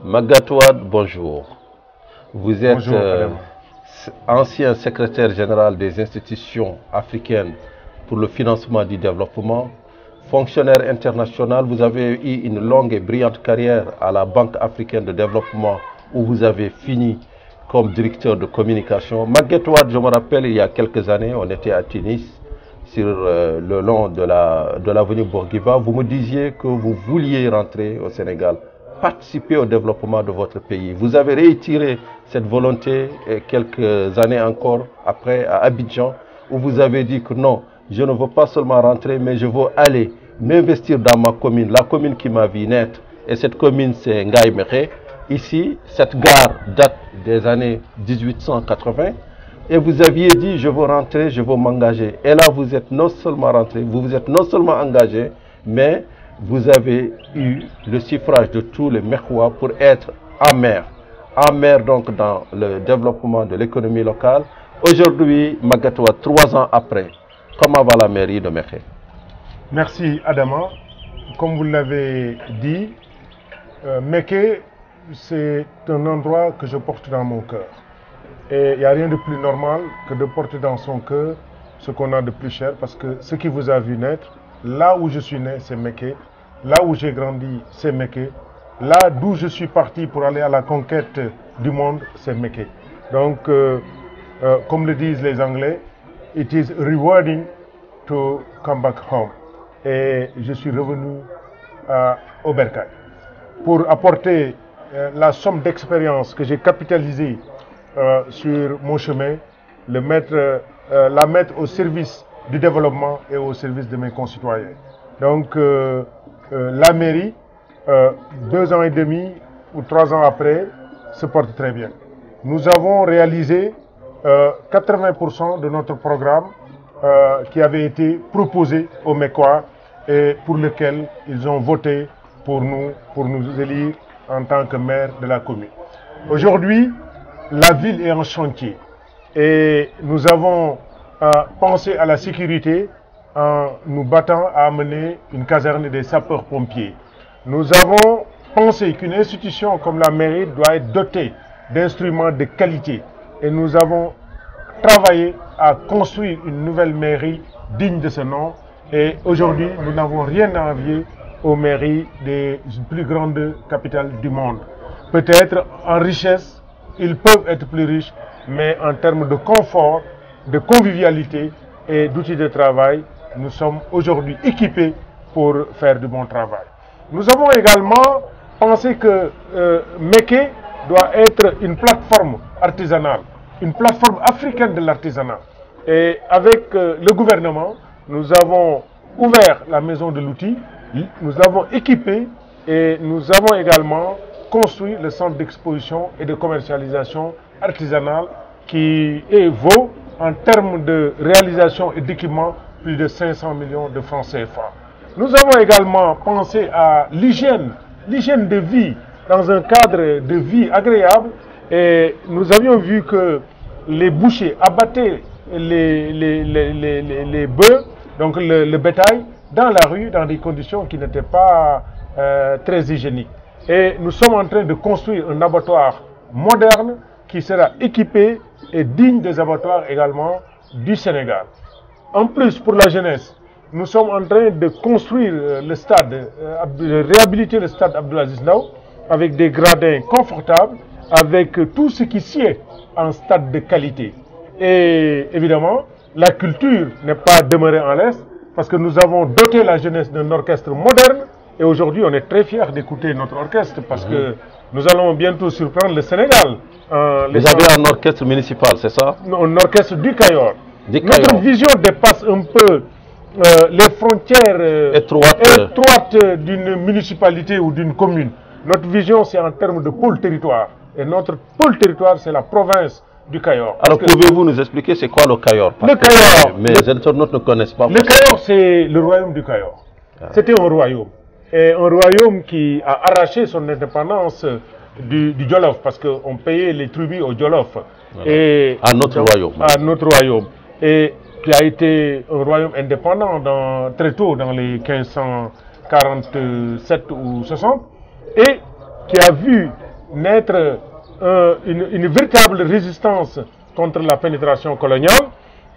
Magatte Wade, bonjour. Vous êtes Bonjour, ancien secrétaire général des institutions africaines pour le financement du développement, fonctionnaire international. Vous avez eu une longue et brillante carrière à la Banque africaine de développement où vous avez fini comme directeur de communication. Magatte Wade, je me rappelle, il y a quelques années, on était à Tunis, sur le long de l'avenue Bourguiba. Vous me disiez que vous vouliez rentrer au Sénégal, participer au développement de votre pays. Vous avez réitéré cette volonté quelques années encore après à Abidjan, où vous avez dit que non, je ne veux pas seulement rentrer, mais je veux aller m'investir dans ma commune, la commune qui m'a vu naître. Et cette commune, c'est Ngaye Mékhé. Ici, cette gare date des années 1880. Et vous aviez dit, je veux rentrer, je veux m'engager. Et là, vous êtes non seulement rentré, vous vous êtes non seulement engagé, mais vous avez eu le suffrage de tous les Mekhois pour être en mer donc dans le développement de l'économie locale. Aujourd'hui, Magatte Wade, 3 ans après, comment va la mairie de Mékhé? Merci Adama. Comme vous l'avez dit, Mékhé, c'est un endroit que je porte dans mon cœur. Et il n'y a rien de plus normal que de porter dans son cœur ce qu'on a de plus cher, parce que ce qui vous a vu naître, là où je suis né, c'est Mékhé. Là où j'ai grandi, c'est Mékhé. Là d'où je suis parti pour aller à la conquête du monde, c'est Mékhé. Donc, comme le disent les Anglais, it is rewarding to come back home. Et je suis revenu au Bercail pour apporter la somme d'expérience que j'ai capitalisée sur mon chemin, la mettre au service du développement et au service de mes concitoyens. Donc, la mairie, 2 ans et demi ou 3 ans après, se porte très bien. Nous avons réalisé 80% de notre programme qui avait été proposé aux Mekhois et pour lequel ils ont voté pour nous élire en tant que maire de la commune. Aujourd'hui, la ville est en chantier et nous avons pensé à la sécurité en nous battant à amener une caserne des sapeurs-pompiers. Nous avons pensé qu'une institution comme la mairie doit être dotée d'instruments de qualité et nous avons travaillé à construire une nouvelle mairie digne de ce nom. Et aujourd'hui, nous n'avons rien à envier aux mairies des plus grandes capitales du monde. Peut-être en richesse, ils peuvent être plus riches, mais en termes de confort, de convivialité et d'outils de travail, nous sommes aujourd'hui équipés pour faire du bon travail. Nous avons également pensé que Mékhé doit être une plateforme artisanale, une plateforme africaine de l'artisanat. Et avec le gouvernement, nous avons ouvert la maison de l'outil, nous l'avons équipé et nous avons également construit le centre d'exposition et de commercialisation artisanale qui vaut en termes de réalisation et d'équipement plus de 500 millions de francs CFA. Nous avons également pensé à l'hygiène de vie dans un cadre de vie agréable et nous avions vu que les bouchers abattaient les bœufs, donc le bétail, dans la rue dans des conditions qui n'étaient pas très hygiéniques. Et nous sommes en train de construire un abattoir moderne qui sera équipé et digne des abattoirs également du Sénégal. En plus, pour la jeunesse, nous sommes en train de construire le stade, de réhabiliter le stade Abdoulaziz Ndao avec des gradins confortables, avec tout ce qui sied en stade de qualité. Et évidemment, la culture n'est pas demeurée en laisse parce que nous avons doté la jeunesse d'un orchestre moderne et aujourd'hui on est très fiers d'écouter notre orchestre parce que nous allons bientôt surprendre le Sénégal. Vous avez un orchestre municipal, c'est ça? Un orchestre du Cayor. Notre vision dépasse un peu les frontières étroites d'une municipalité ou d'une commune. Notre vision, c'est en termes de pôle territoire. Et notre pôle territoire, c'est la province du Cayor. Alors, pouvez-vous nous expliquer c'est quoi le Cayor? Le Cayor. Mes internautes ne connaissent pas. Le Cayor, c'est le royaume du Cayor. C'était un royaume. Et un royaume qui a arraché son indépendance du Jolof, parce qu'on payait les tribus au Jolof. Voilà. Et à notre royaume. À notre royaume. Et qui a été un royaume indépendant très tôt, dans les 1547 ou 60, et qui a vu naître une véritable résistance contre la pénétration coloniale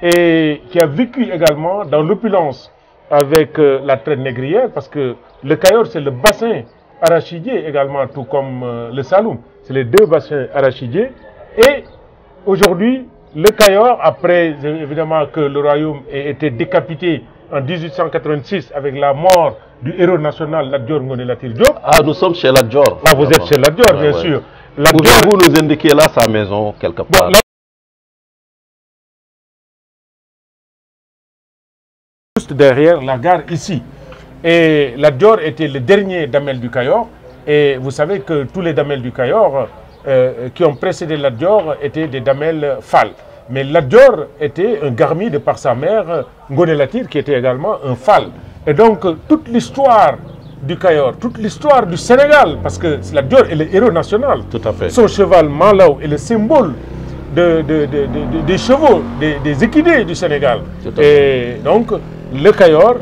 et qui a vécu également dans l'opulence avec la traite négrière, parce que le Cayor, c'est le bassin arachidier également, tout comme le Saloum. C'est les deux bassins arachidiers. Et aujourd'hui, le Cayor, après évidemment que le royaume ait été décapité en 1886 avec la mort du héros national Lat Dior Ngoné Latyr Diop. Ah, nous sommes chez Lat Dior. Ah, vous êtes chez Lat Dior, bien sûr. Pouvez-vous nous indiquer là sa maison quelque part? Juste derrière la gare ici. Et Lat Dior était le dernier damel du Cayor. Et vous savez que tous les damels du Cayor qui ont précédé Lat Dior étaient des damels Fall. Mais Lat Dior était un garmi de par sa mère, Ngoné Latyr, qui était également un Fall. Et donc toute l'histoire du Cayor, toute l'histoire du Sénégal, parce que Lat Dior est le héros national. Tout à fait. Son cheval Malaw est le symbole des chevaux, des équidés du Sénégal. Et donc le Cayor,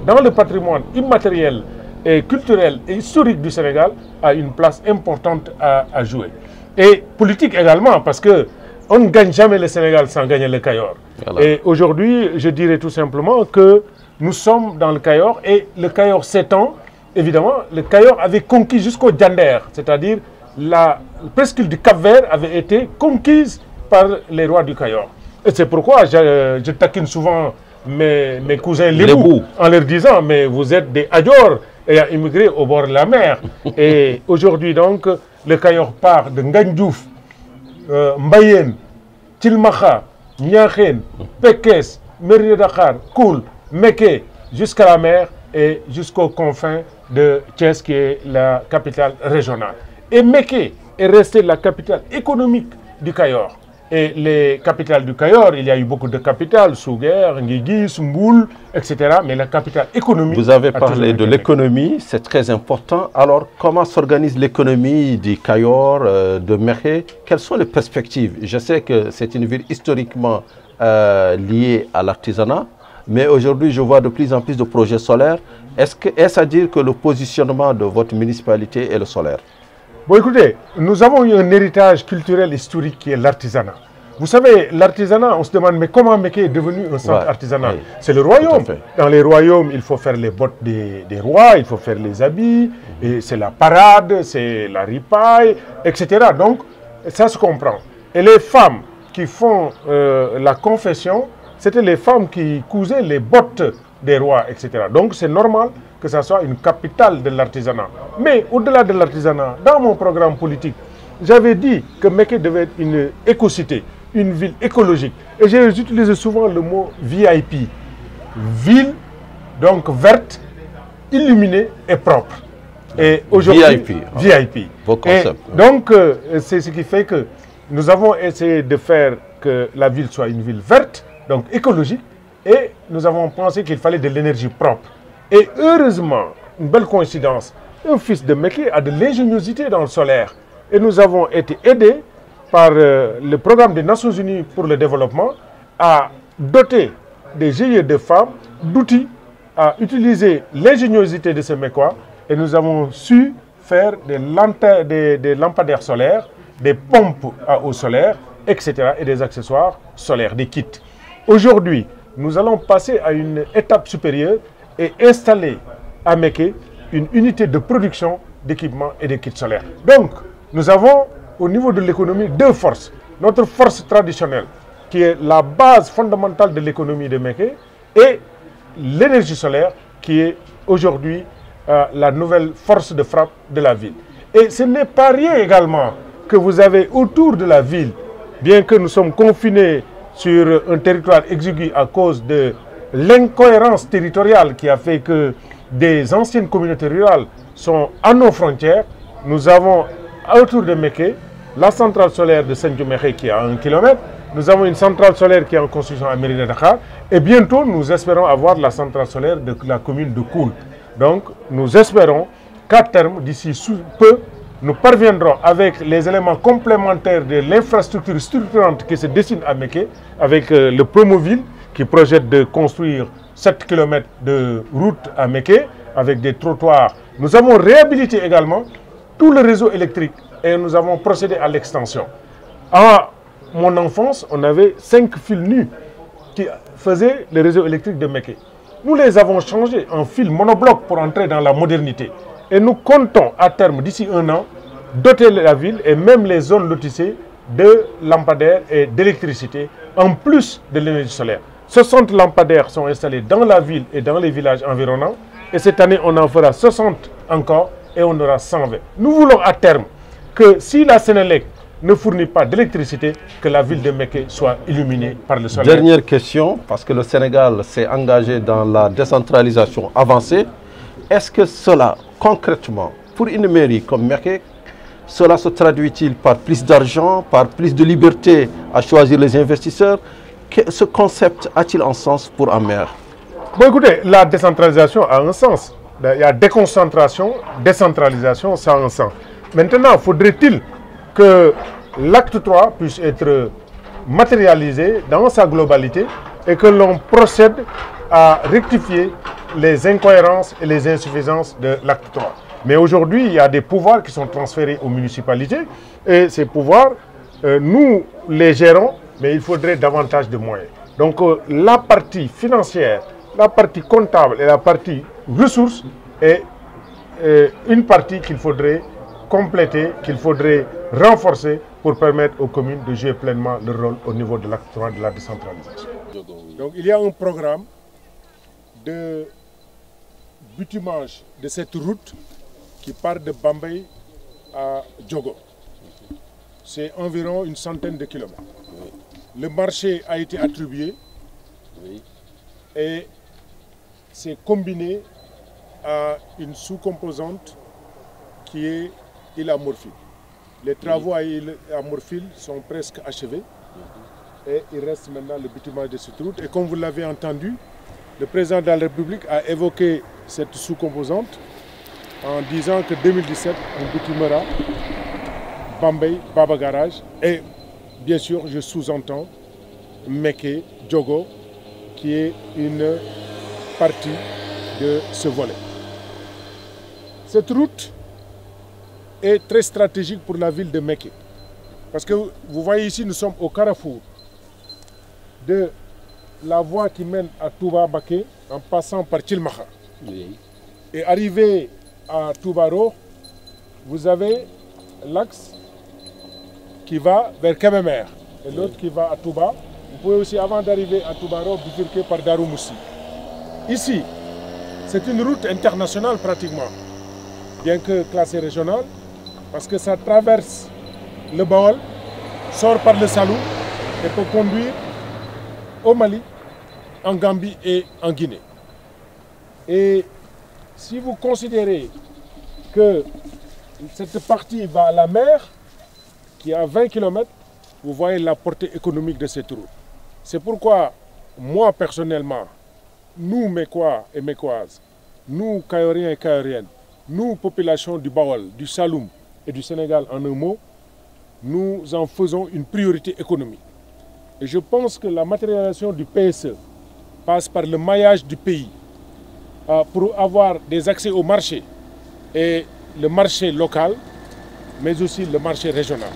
dans le patrimoine immatériel et culturel et historique du Sénégal, a une place importante à jouer. Et politique également, parce que on ne gagne jamais le Sénégal sans gagner le Cayor. Voilà. Et aujourd'hui, je dirais tout simplement que nous sommes dans le Cayor et le Cayor s'étend. Évidemment, le Cayor avait conquis jusqu'au Diender, c'est-à-dire la presqu'île du Cap-Vert avait été conquise par les rois du Cayor. Et c'est pourquoi je taquine souvent mes cousins Lébou en leur disant, mais vous êtes des Adior ayant immigré au bord de la mer. Et aujourd'hui donc, le Cayor part de Ngandjouf, Mbayen, Tilmacha, Niakhène, Pekes, Mérina Dakhar, Koul, Méké, jusqu'à la mer et jusqu'aux confins de Thiès, qui est la capitale régionale. Et Méké est restée la capitale économique du Cayor. Et les capitales du Cayor, il y a eu beaucoup de capitales, Souguer, Nguigui, Mboul, etc. Mais la capitale économique... Vous avez parlé de l'économie, c'est très important. Alors, comment s'organise l'économie du Cayor, de Mékhé? Quelles sont les perspectives? Je sais que c'est une ville historiquement liée à l'artisanat, mais aujourd'hui, je vois de plus en plus de projets solaires. Est-ce à dire que le positionnement de votre municipalité est le solaire? Bon, écoutez, nous avons eu un héritage culturel historique qui est l'artisanat. Vous savez, l'artisanat, on se demande, mais comment Mékhé est devenu un centre artisanal? Oui. C'est le royaume. Dans les royaumes, il faut faire les bottes des rois, il faut faire les habits, et c'est la parade, c'est la ripaille, etc. Donc, ça se comprend. Et les femmes qui font la confession, c'était les femmes qui cousaient les bottes des rois, etc. Donc, c'est normal que ça soit une capitale de l'artisanat. Mais au-delà de l'artisanat, dans mon programme politique, j'avais dit que Mékhé devait être une écocité, une ville écologique. Et j'ai utilisé souvent le mot VIP. Ville, donc verte, illuminée et propre. Et aujourd'hui, VIP. Vos concepts. Et donc, c'est ce qui fait que nous avons essayé de faire que la ville soit une ville verte, donc écologique, et nous avons pensé qu'il fallait de l'énergie propre. Et heureusement, une belle coïncidence, un fils de Mékhé a de l'ingéniosité dans le solaire. Et nous avons été aidés par le programme des Nations Unies pour le développement à doter des GIE de femmes d'outils, à utiliser l'ingéniosité de ces Mécois. Et nous avons su faire des lampadaires solaires, des pompes à eau solaire, etc. et des accessoires solaires, des kits. Aujourd'hui, nous allons passer à une étape supérieure et installer à Mékhé une unité de production d'équipements et de kits solaires. Donc, nous avons au niveau de l'économie deux forces. Notre force traditionnelle, qui est la base fondamentale de l'économie de Mékhé, et l'énergie solaire, qui est aujourd'hui la nouvelle force de frappe de la ville. Et ce n'est pas rien également que vous avez autour de la ville, bien que nous sommes confinés sur un territoire exigu à cause de l'incohérence territoriale qui a fait que des anciennes communautés rurales sont à nos frontières. Nous avons autour de Mékhé la centrale solaire de Saint-Mékhé qui est à 1 km. Nous avons une centrale solaire qui est en construction à Mérina Dakhar. Et bientôt, nous espérons avoir la centrale solaire de la commune de Koul. Donc, nous espérons qu'à terme, d'ici peu, nous parviendrons avec les éléments complémentaires de l'infrastructure structurante qui se dessine à Mékhé, avec le Promoville, qui projette de construire 7 km de route à Mékhé avec des trottoirs. Nous avons réhabilité également tout le réseau électrique et nous avons procédé à l'extension. À mon enfance, on avait 5 fils nus qui faisaient le réseau électrique de Mékhé. Nous les avons changés en fils monobloc pour entrer dans la modernité. Et nous comptons à terme, d'ici 1 an, doter la ville et même les zones lotissées de lampadaires et d'électricité, en plus de l'énergie solaire. 60 lampadaires sont installés dans la ville et dans les villages environnants. Et cette année, on en fera 60 encore et on aura 120. Nous voulons à terme que si la Sénélec ne fournit pas d'électricité, que la ville de Mékhé soit illuminée par le soleil. Dernière question, parce que le Sénégal s'est engagé dans la décentralisation avancée. Est-ce que cela, concrètement, pour une mairie comme Mékhé, cela se traduit-il par plus d'argent, par plus de liberté à choisir les investisseurs? Ce concept a-t-il un sens pour un maire? Bon, écoutez, la décentralisation a un sens. Il y a déconcentration, décentralisation, ça a un sens. Maintenant, faudrait-il que l'acte 3 puisse être matérialisé dans sa globalité et que l'on procède à rectifier les incohérences et les insuffisances de l'acte 3. Mais aujourd'hui, il y a des pouvoirs qui sont transférés aux municipalités et ces pouvoirs, nous les gérons, mais il faudrait davantage de moyens. Donc la partie financière, la partie comptable et la partie ressources est une partie qu'il faudrait compléter, qu'il faudrait renforcer pour permettre aux communes de jouer pleinement leur rôle au niveau de l'acte 3 de la décentralisation. Donc il y a un programme de bitumage de cette route qui part de Bambey à Diogo. C'est environ une centaine de kilomètres. Le marché a été attribué et c'est combiné à une sous-composante qui est île à Morphile. Les travaux à île à Morphile sont presque achevés et il reste maintenant le bitumage de cette route. Et comme vous l'avez entendu, le président de la République a évoqué cette sous-composante en disant que 2017, on bitumera Bambey, Baba Garage et bien sûr, je sous-entends Mékhé, Diogo, qui est une partie de ce volet. Cette route est très stratégique pour la ville de Mékhé. Parce que vous voyez ici, nous sommes au carrefour de la voie qui mène à Touba Baké en passant par Thilmakha. Et arrivé à Toubaro, vous avez l'axe qui va vers Kébémer et l'autre qui va à Touba. Vous pouvez aussi, avant d'arriver à Toubaro, bifurquer par Darou Moussi. Ici, c'est une route internationale pratiquement, bien que classée régionale, parce que ça traverse le Baol, sort par le Salou et peut conduire au Mali, en Gambie et en Guinée. Et si vous considérez que cette partie va à la mer, qui est à 20 km, vous voyez la portée économique de cette route. C'est pourquoi, moi personnellement, nous Mécois et Mécoises, nous Kayoriens et Kayoriennes, nous population du Baol, du Saloum et du Sénégal en un mot, nous en faisons une priorité économique. Et je pense que la matérialisation du PSE passe par le maillage du pays pour avoir des accès au marché et le marché local, mais aussi le marché régional.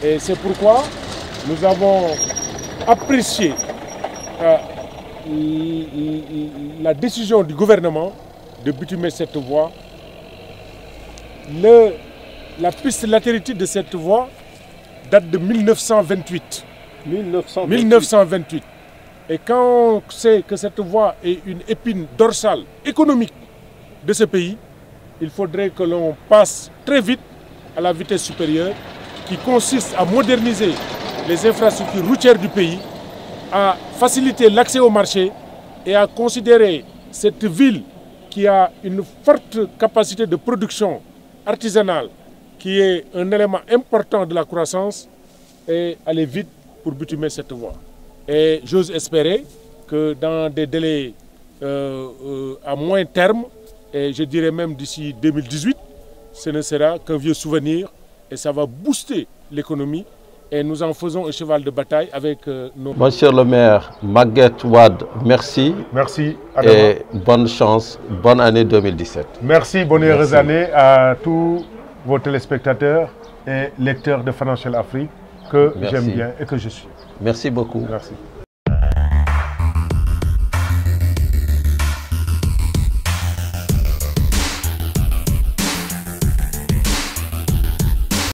Et c'est pourquoi nous avons apprécié la décision du gouvernement de bitumer cette voie. La piste latérite de cette voie date de 1928. 1928. Et quand on sait que cette voie est une épine dorsale économique de ce pays, il faudrait que l'on passe très vite à la vitesse supérieure, qui consiste à moderniser les infrastructures routières du pays, à faciliter l'accès au marché et à considérer cette ville qui a une forte capacité de production artisanale, qui est un élément important de la croissance, et aller vite pour bitumer cette voie. Et j'ose espérer que dans des délais à moyen terme, et je dirais même d'ici 2018, ce ne sera qu'un vieux souvenir et ça va booster l'économie. Et nous en faisons un cheval de bataille avec nos... Monsieur le maire Maguette Wade, merci. Merci, Adama. Et bonne chance, bonne année 2017. Merci, bonne heureuse année à tous vos téléspectateurs et lecteurs de Financial Afrique que j'aime bien et que je suis. Merci beaucoup. Merci.